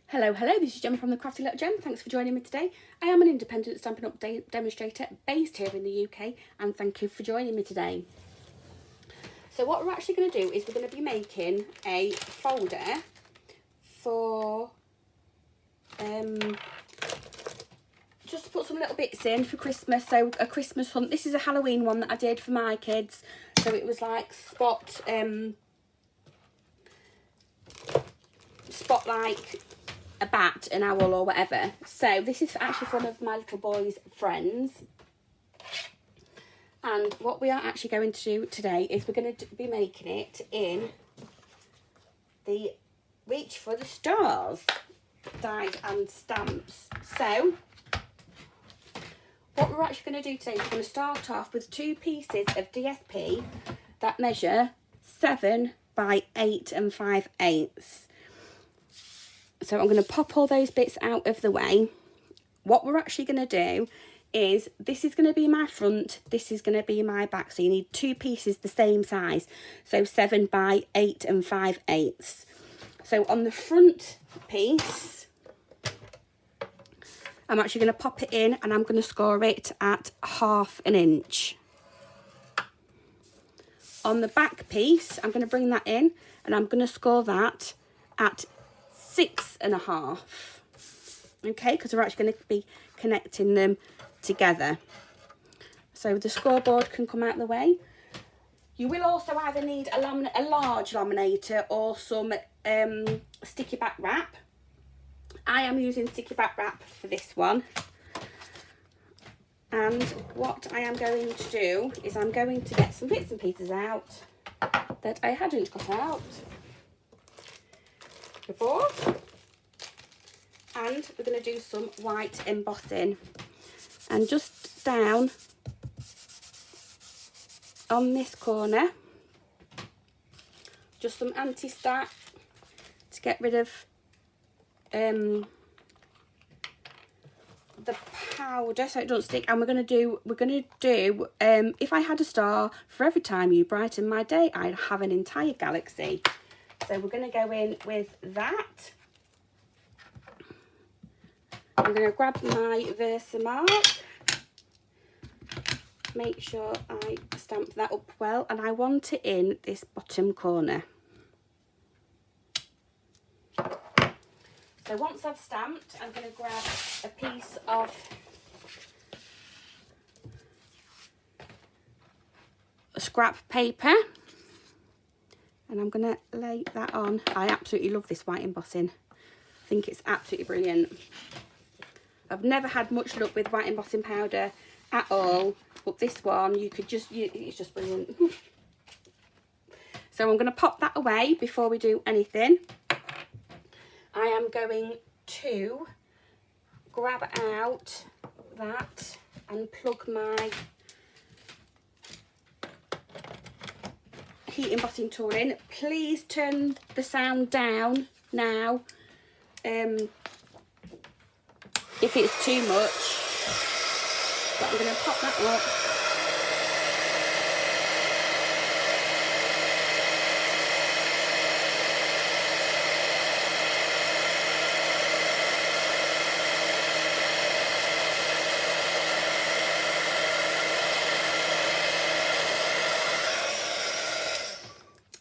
Hello, this is Gemma from the Crafty Little Gem. Thanks for joining me today. I am an independent Stampin' Up! Demonstrator based here in the UK, and thank you for joining me today. So what we're actually going to do is we're going to be making a folder for just to put some little bits in for Christmas. So a Christmas hunt. This is a Halloween one that I did for my kids. So it was like spot like a bat, an owl or whatever. So this is actually for one of my little boy's friends. And what we are actually going to do today is we're going to be making it in the Reach for the Stars dies and stamps. So what we're actually going to do today is we're going to start off with 2 pieces of DSP that measure 7 by 8 5/8. So I'm going to pop all those bits out of the way. What we're actually going to do is this is going to be my front, this is going to be my back. So you need 2 pieces the same size. So 7 by 8 5/8. So on the front piece, I'm actually going to pop it in and I'm going to score it at 1/2 inch. On the back piece, I'm going to bring that in and I'm going to score that at 6.5. Okay, because we're actually going to be connecting them together. So the scoreboard can come out of the way. You will also either need a large laminator or some sticky back wrap. I am using sticky back wrap for this one. And what I am going to do is I'm going to get some bits and pieces out that I hadn't got out before, and we're going to do some white embossing, and just down on this corner just some anti-stack to get rid of the powder so it doesn't stick. And we're going to do if I had a star for every time you brighten my day, I'd have an entire galaxy. So we're going to go in with that. I'm going to grab my Versamark, make sure I stamp that up well, and I want it in this bottom corner. So once I've stamped, I'm going to grab a piece of scrap paper and I'm going to lay that on. I absolutely love this white embossing. I think it's absolutely brilliant. I've never had much luck with white embossing powder at all, but this one it's just brilliant. So I'm going to pop that away before we do anything. I am going to grab out that and plug my heat embossing tool in. Please turn the sound down now if it's too much, but I'm going to pop that up.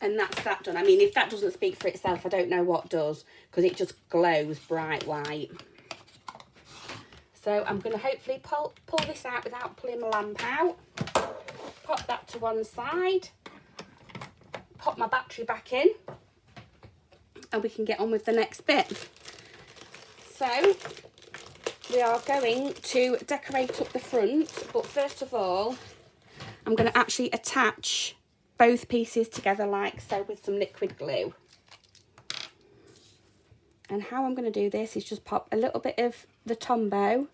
And that's that done. I mean, if that doesn't speak for itself, I don't know what does, because it just glows bright white. So I'm going to hopefully pull this out without pulling my lamp out. Pop that to one side. Pop my battery back in. And we can get on with the next bit. So we are going to decorate up the front. But first of all, I'm going to actually attach both pieces together like so with some liquid glue. And how I'm going to do this is just pop a little bit of the Tombow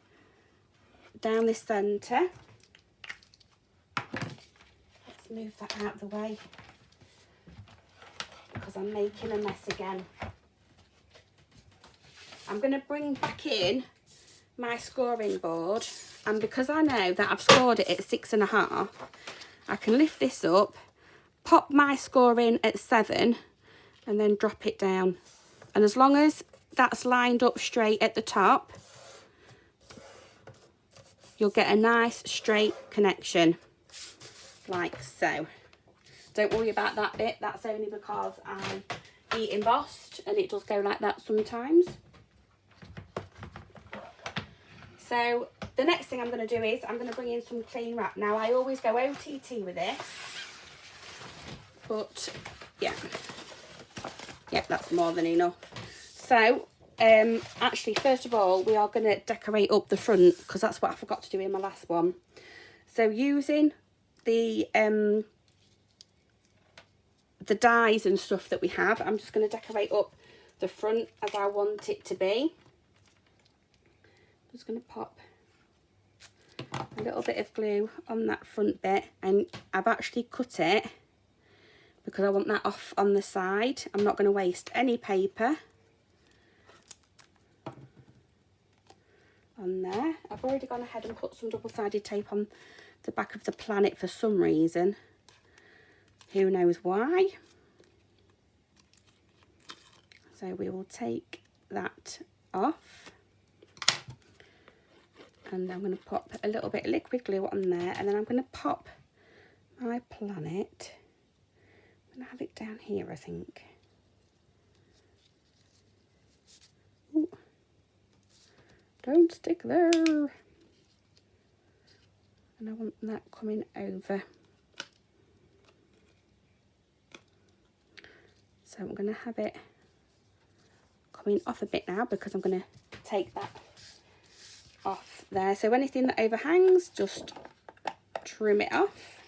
down this centre. Let's move that out of the way because I'm making a mess again. I'm going to bring back in my scoring board, and because I know that I've scored it at 6.5, I can lift this up, pop my score in at 7 and then drop it down. And as long as that's lined up straight at the top, you'll get a nice straight connection, like so. Don't worry about that bit, that's only because I embossed and it does go like that sometimes. So the next thing I'm going to do is I'm going to bring in some cling wrap. Now I always go OTT with this, but yeah, that's more than enough. So actually, first of all, we are going to decorate up the front, because that's what I forgot to do in my last one. So using the dies and stuff that we have, I'm just going to decorate up the front as I want it to be. I'm just going to pop a little bit of glue on that front bit, and I've actually cut it because I want that off on the side. I'm not going to waste any paper on there. I've already gone ahead and put some double-sided tape on the back of the planet for some reason. Who knows why? So we will take that off. And I'm going to pop a little bit of liquid glue on there, and then I'm going to pop my planet. I'm going to have it down here, I think. Ooh. Don't stick there. And I want that coming over. So I'm going to have it coming off a bit now, because I'm going to take that off there. So anything that overhangs, just trim it off.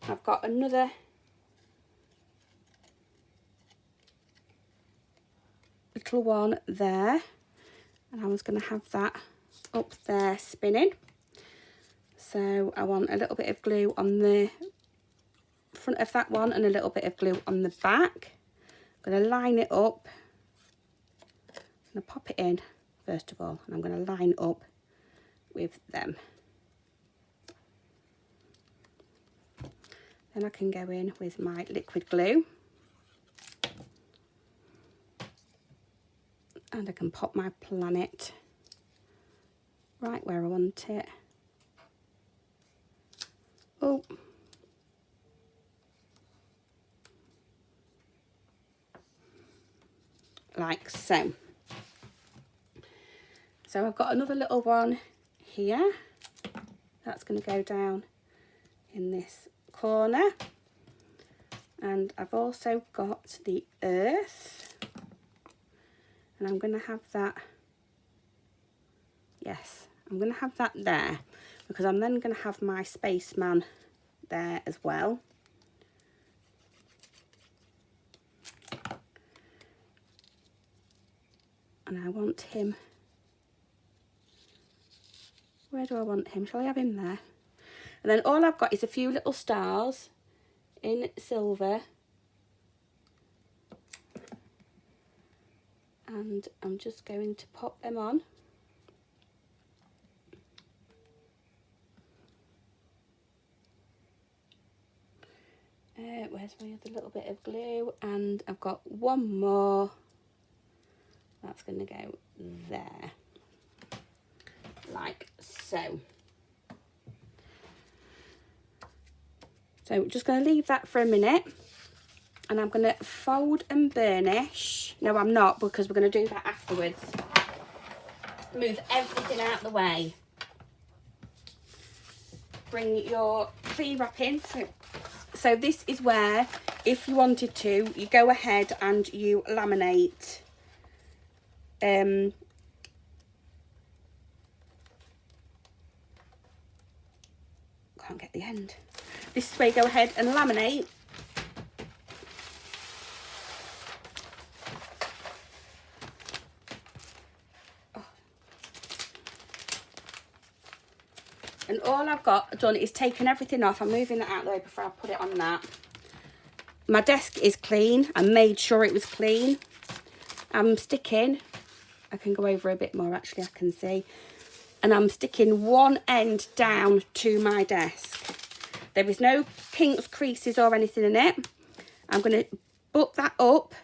I've got another little one there, and I was going to have that up there spinning. So I want a little bit of glue on the front of that one and a little bit of glue on the back. I'm going to line it up. I'm going to pop it in first of all, and I'm going to line up with them. Then I can go in with my liquid glue, and I can pop my planet right where I want it. Oh, like so. So I've got another little one here that's going to go down in this corner, and I've also got the earth, and I'm going to have that, yes, I'm going to have that there, because I'm then going to have my spaceman there as well. And I want him, where do I want him? Shall I have him there? And then all I've got is a few little stars in silver. And I'm just going to pop them on. Where's my other little bit of glue? And I've got one more. That's going to go there. Like so. So just going to leave that for a minute, and I'm going to fold and burnish. No, I'm not, because we're going to do that afterwards. Move everything out the way. Bring your cling wrap in. So this is where, if you wanted to, you go ahead and you laminate. Can't get the end. This is where you go ahead and laminate. Oh. And all I've got done is taken everything off. I'm moving that out of the way before I put it on that. My desk is clean. I made sure it was clean. I'm sticking, I can go over a bit more actually, I can see. And I'm sticking one end down to my desk. There is no kinks, creases or anything in it. I'm going to butt that up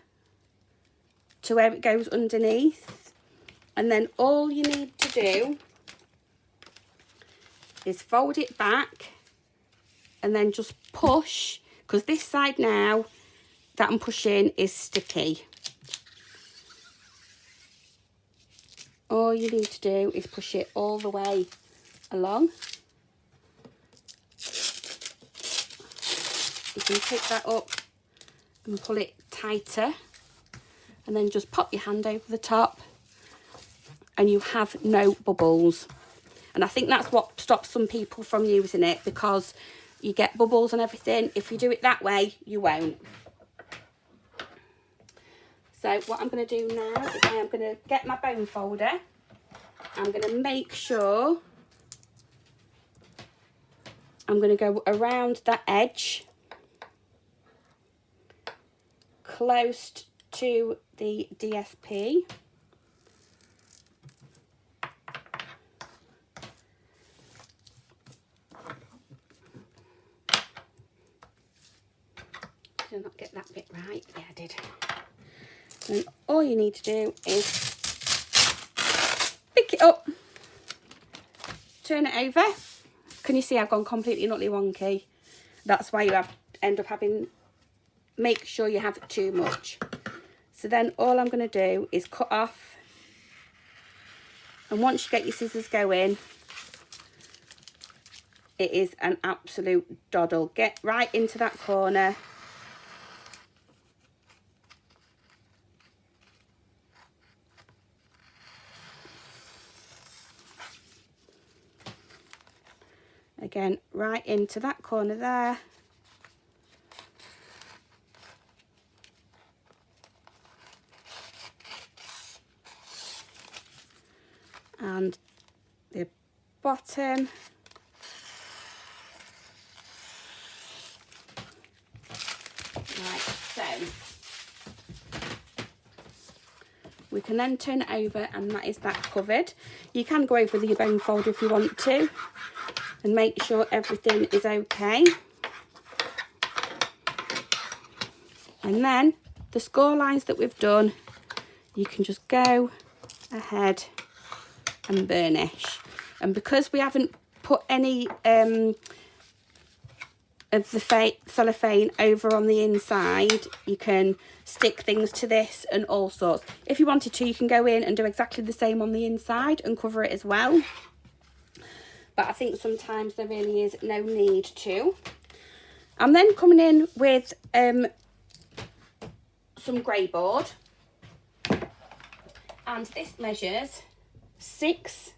to where it goes underneath. And then all you need to do is fold it back and then just push, because this side now that I'm pushing is sticky. All you need to do is push it all the way along. You can pick that up and pull it tighter, and then just pop your hand over the top and you have no bubbles. And I think that's what stops some people from using it, because you get bubbles and everything. If you do it that way, you won't. So what I'm going to do now is I am going to get my bone folder. I'm going to make sure I'm going to go around that edge close to the DSP. Did I not get that bit right? Yeah, I did. And all you need to do is pick it up, turn it over. Can you see I've gone completely nutty wonky? That's why you end up having, make sure you have too much. So then all I'm going to do is cut off, and once you get your scissors going, it is an absolute doddle. Get right into that corner. Again, right into that corner there. And the bottom. Like so. We can then turn it over, and that is that covered. You can go over with your bone folder if you want to, and make sure everything is okay. And then the score lines that we've done, you can just go ahead and burnish. And because we haven't put any of the cellophane over on the inside, you can stick things to this and all sorts. If you wanted to, you can go in and do exactly the same on the inside and cover it as well. But I think sometimes there really is no need to. I'm then coming in with some grey board. And this measures 6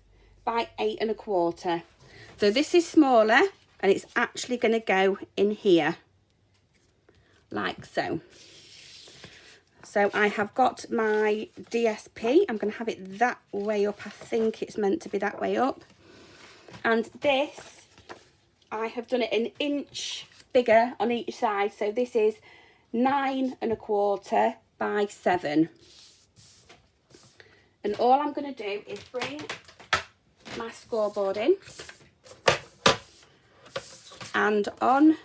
by 8 1/4. So this is smaller, and it's actually going to go in here. Like so. So I have got my DSP. I'm going to have it that way up. I think it's meant to be that way up. And this, I have done it an inch bigger on each side. So this is 9 1/4 by 7. And all I'm going to do is bring my scoreboard in. And on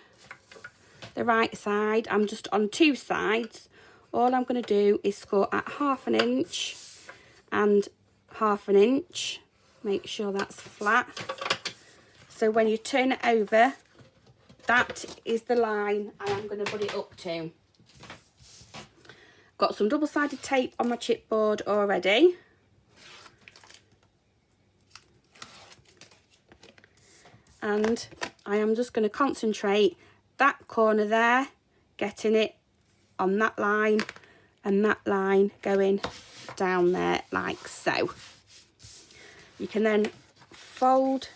the right side, I'm just on 2 sides. All I'm going to do is score at 1/2 inch and 1/2 inch. Make sure that's flat. So when you turn it over, that is the line I am going to put it up to. Got some double-sided tape on my chipboard already. And I am just going to concentrate that corner there, getting it on that line, and that line going down there like so. You can then fold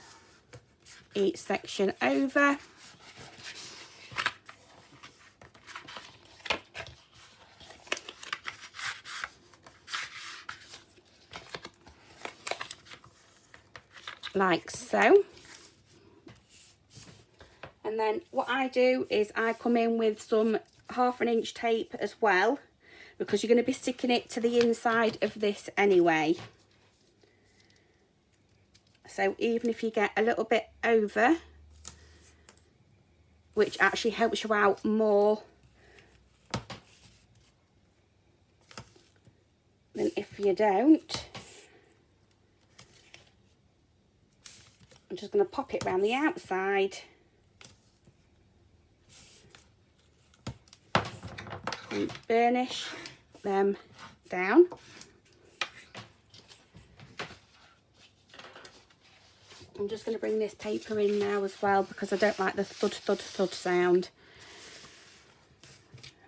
each section over. Like so. And then what I do is I come in with some 1/2 inch tape as well, because you're going to be sticking it to the inside of this anyway. So even if you get a little bit over, which actually helps you out more you don't, I'm just going to pop it around the outside and burnish them down. I'm just going to bring this paper in now as well, because I don't like the thud, thud, thud sound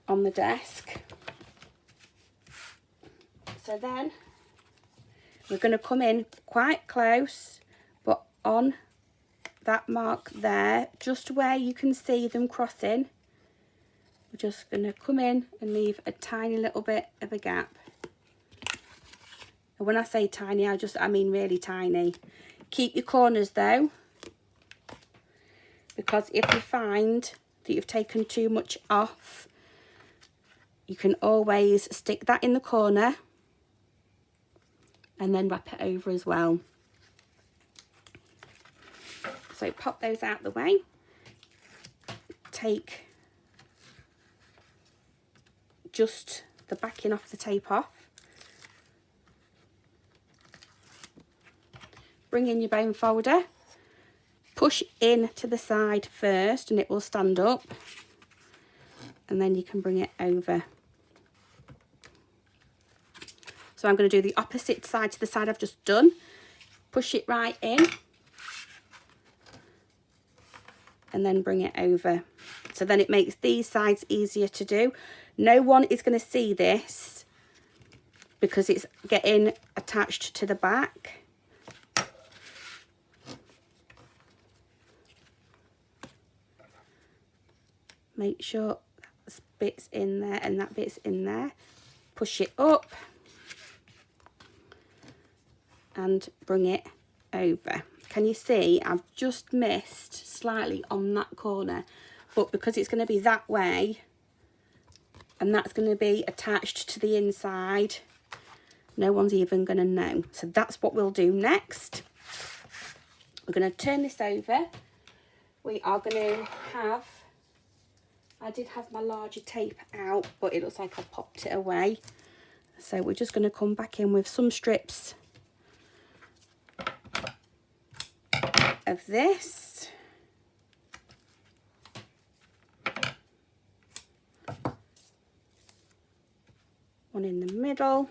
on the desk. So then we're going to come in quite close, but on that mark there, just where you can see them crossing, we're just going to come in and leave a tiny little bit of a gap. And when I say tiny, I mean really tiny. Keep your corners though, because if you find that you've taken too much off, you can always stick that in the corner and then wrap it over as well. So pop those out the way. Take just the backing off the tape off. Bring in your bone folder, push in to the side first and it will stand up, and then you can bring it over. So I'm going to do the opposite side to the side I've just done. Push it right in and then bring it over. So then it makes these sides easier to do. No one is going to see this because it's getting attached to the back. Make sure that bit's in there and that bit's in there. Push it up and bring it over. Can you see I've just missed slightly on that corner, but because it's going to be that way and that's going to be attached to the inside, no one's even going to know. So that's what we'll do next. We're going to turn this over. We are going to have, I did have my larger tape out, but it looks like I popped it away. So we're just going to come back in with some strips of this. One in the middle.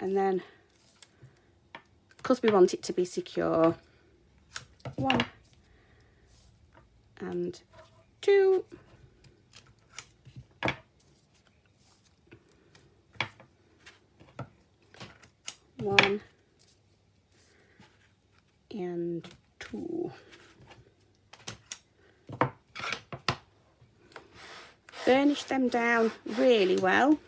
And then, because we want it to be secure, 1 and 2. One and 2. Burnish them down really well.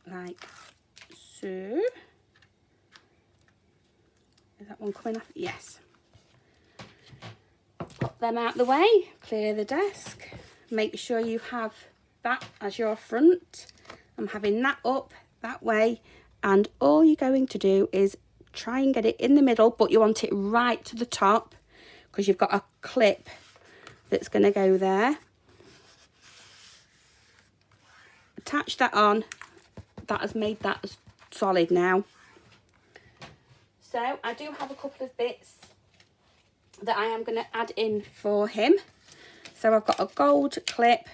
Like so. Is that one coming off? Yes. Put them out the way, clear the desk. Make sure you have that as your front. I'm having that up that way, and all you're going to do is try and get it in the middle, but you want it right to the top because you've got a clip that's going to go there. Attach that on. That has made that solid now. So I do have a couple of bits that I am going to add in for him. So I've got a gold clip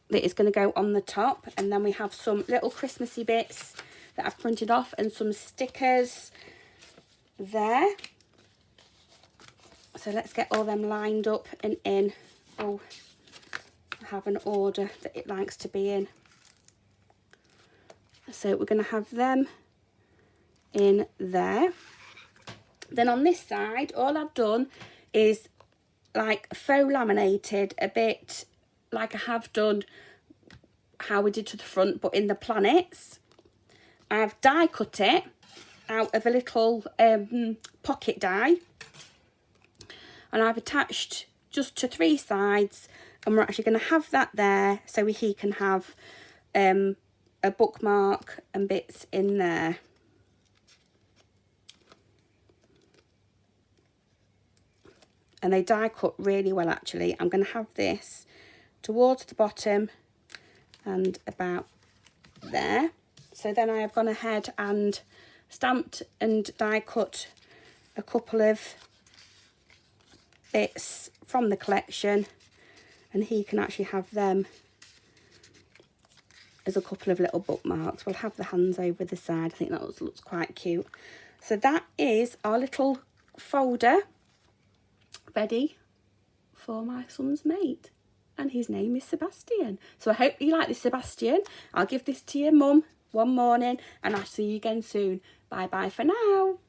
that is going to go on the top, and then we have some little Christmassy bits that I've printed off and some stickers there. So let's get all them lined up and in. Oh, I have an order that it likes to be in. So we're going to have them in there. Then on this side, all I've done is like faux laminated a bit like I have done how we did to the front, but in the planets. I've die cut it out of a little pocket die, and I've attached just to 3 sides and we're actually going to have that there so he can have a bookmark and bits in there. And they die cut really well actually. I'm going to have this towards the bottom and about there. So then I have gone ahead and stamped and die cut a couple of bits from the collection, and he can actually have them as a couple of little bookmarks. We'll have the hands over the side. I think that looks quite cute. So that is our little folder ready for my son's mate, and his name is Sebastian. So I hope you like this, Sebastian. I'll give this to your mum one morning, and I'll see you again soon. Bye bye for now.